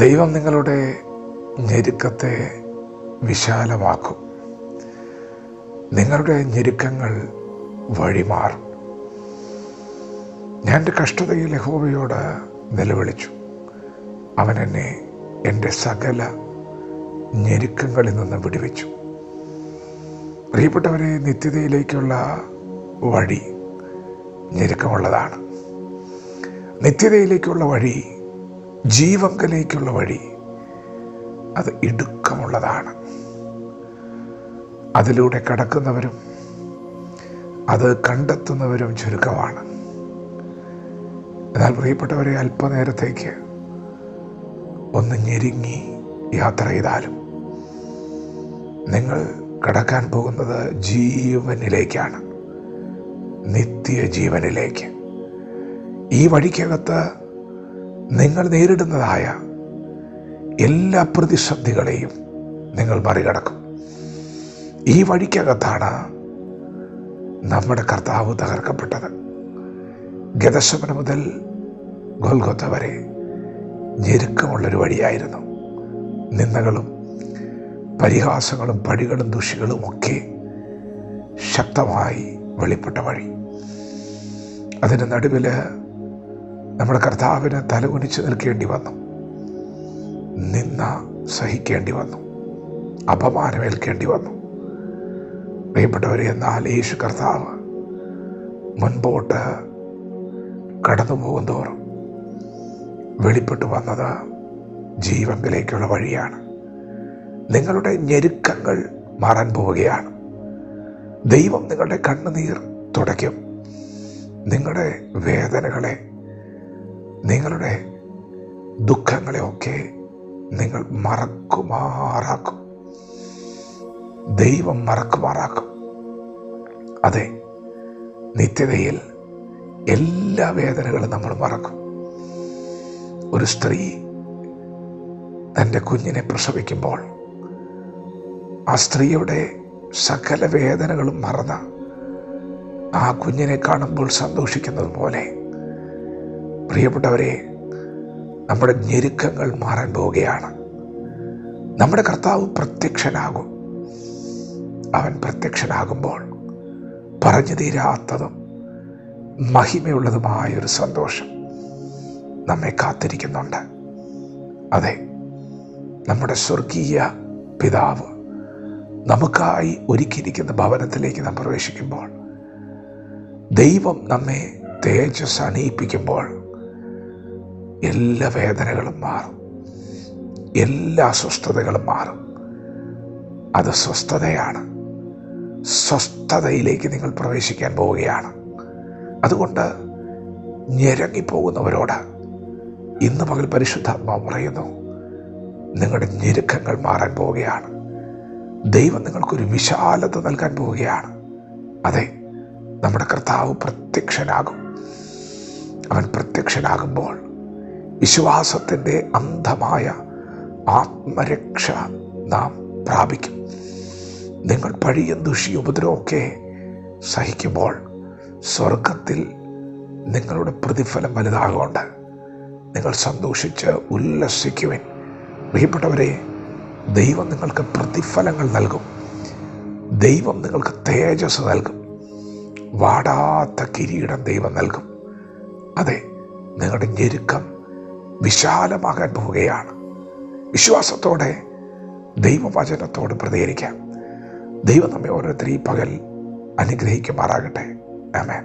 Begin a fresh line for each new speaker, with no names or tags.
ദൈവം നിങ്ങളുടെ ഞെരുക്കത്തെ വിശാലമാക്കും. നിങ്ങളുടെ ഞെരുക്കങ്ങൾ വഴിമാറും. ഞാൻ എൻ്റെ കഷ്ടതയിൽ യഹോവയോട് നിലവിളിച്ചു. അവൻ എന്നെ എൻ്റെ സകല ഞെരുക്കങ്ങളിൽ നിന്ന് വിടുവിച്ചു. പ്രിയപ്പെട്ടവരെ, നിത്യതയിലേക്കുള്ള വഴി ഞെരുക്കമുള്ളതാണ്. നിത്യതയിലേക്കുള്ള വഴി, ജീവങ്കലേക്കുള്ള വഴി, അത് ഇടുക്കമുള്ളതാണ്. അതിലൂടെ കടക്കുന്നവരും അത് കണ്ടെത്തുന്നവരും ചുരുക്കമാണ്. എന്നാൽ പ്രിയപ്പെട്ടവരെ, അല്പനേരത്തേക്ക് ഒന്ന് ഞെരുങ്ങി യാത്ര ചെയ്താലും നിങ്ങൾ കടക്കാൻ പോകുന്നത് ജീവനിലേക്കാണ്, നിത്യജീവനിലേക്ക്. ഈ വഴിക്കകത്ത് നിങ്ങൾ നേരിടുന്നതായ എല്ലാ പ്രതിസന്ധികളെയും നിങ്ങൾ മറികടക്കും. ഈ വഴിക്കകത്താണ് നമ്മുടെ കർത്താവ് തകർക്കപ്പെട്ടത്. ഗെത്സമന മുതൽ ഗൊൽഗൊഥ വരെ ഞെരുക്കമുള്ളൊരു വഴിയായിരുന്നു. നിന്ദകളും പരിഹാസങ്ങളും പഴികളും ദുഷികളും ഒക്കെ ശക്തമായി വെളിപ്പെട്ട വഴി. അതിന് നടുവിൽ നമ്മുടെ കർത്താവിന് തലകുനിച്ച് നിൽക്കേണ്ടി വന്നു, നിന്ന സഹിക്കേണ്ടി വന്നു, അപമാനമേൽക്കേണ്ടി വന്നു. പ്രിയപ്പെട്ടവരെ, എന്നാൽ യേശു കർത്താവ് മുൻപോട്ട് കടന്നു പോകുന്തോറും വെളിപ്പെട്ടു വന്നത് ജീവങ്കിലേക്കുള്ള വഴിയാണ്. നിങ്ങളുടെ ഞെരുക്കങ്ങൾ മാറാൻ പോവുകയാണ്. ദൈവം നിങ്ങളുടെ കണ്ണുനീർ തുടയ്ക്കും. നിങ്ങളുടെ വേദനകളെ, നിങ്ങളുടെ ദുഃഖങ്ങളെയൊക്കെ നിങ്ങൾ മറക്കുമാറാക്കും. ദൈവം മറക്കുമാറാക്കും. അതെ, നിത്യതയിൽ എല്ലാ വേദനകളും നമ്മൾ മറക്കും. ഒരു സ്ത്രീ തൻ്റെ കുഞ്ഞിനെ പ്രസവിക്കുമ്പോൾ ആ സ്ത്രീയുടെ സകല വേദനകളും മറന്ന് ആ കുഞ്ഞിനെ കാണുമ്പോൾ സന്തോഷിക്കുന്നത് പോലെ, പ്രിയപ്പെട്ടവരെ, നമ്മുടെ ഞെരുക്കങ്ങൾ മാറാൻ പോവുകയാണ്. നമ്മുടെ കർത്താവ് പ്രത്യക്ഷനാകും. അവൻ പ്രത്യക്ഷനാകുമ്പോൾ പറഞ്ഞു തീരാത്തതും മഹിമയുള്ളതുമായൊരു സന്തോഷം നമ്മെ കാത്തിരിക്കുന്നുണ്ട്. അതെ, നമ്മുടെ സ്വർഗീയ പിതാവ് നമുക്കായി ഒരുക്കിയിരിക്കുന്ന ഭവനത്തിലേക്ക് നാം പ്രവേശിക്കുമ്പോൾ, ദൈവം നമ്മെ തേജസ് അണിയിപ്പിക്കുമ്പോൾ എല്ലാ വേദനകളും മാറും, എല്ലാ അസ്വസ്ഥതകളും മാറും. അത് സ്വസ്ഥതയാണ്. സ്വസ്ഥതയിലേക്ക് നിങ്ങൾ പ്രവേശിക്കാൻ പോവുകയാണ്. അതുകൊണ്ട് ഞെരങ്ങിപ്പോകുന്നവരോട് ഇന്ന് പകൽ പരിശുദ്ധാത്മാവ് പറയുന്നു, നിങ്ങളുടെ ഞെരുക്കങ്ങൾ മാറാൻ പോവുകയാണ്. ദൈവം നിങ്ങൾക്കൊരു വിശാലത നൽകാൻ പോവുകയാണ്. അതെ, നമ്മുടെ കർത്താവ് പ്രത്യക്ഷനാകും. അവൻ പ്രത്യക്ഷനാകുമ്പോൾ വിശ്വാസത്തിൻ്റെ അന്ധമായ ആത്മരക്ഷ നാം പ്രാപിക്കും. നിങ്ങൾ പഴിയും ദുഷിയും ഉപദ്രവമൊക്കെ സഹിക്കുമ്പോൾ സ്വർഗത്തിൽ നിങ്ങളുടെ പ്രതിഫലം വലുതാകൊണ്ട് നിങ്ങൾ സന്തോഷിച്ച് ഉല്ലസിക്കുവിൻ. പ്രിയപ്പെട്ടവരെ, ദൈവം നിങ്ങൾക്ക് പ്രതിഫലങ്ങൾ നൽകും. ദൈവം നിങ്ങൾക്ക് തേജസ് നൽകും. വാടാത്ത കിരീടം ദൈവം നൽകും. അതെ, നിങ്ങളുടെ ഞെരുക്കം വിശാലമാകാൻ പോവുകയാണ്. വിശ്വാസത്തോടെ ദൈവവചനത്തോട് പ്രതികരിക്കാം. ദൈവം നമ്മെ ഓരോരുത്തരെയും പകൽ അനുഗ്രഹിക്കുമാറാകട്ടെ. ആമേൻ.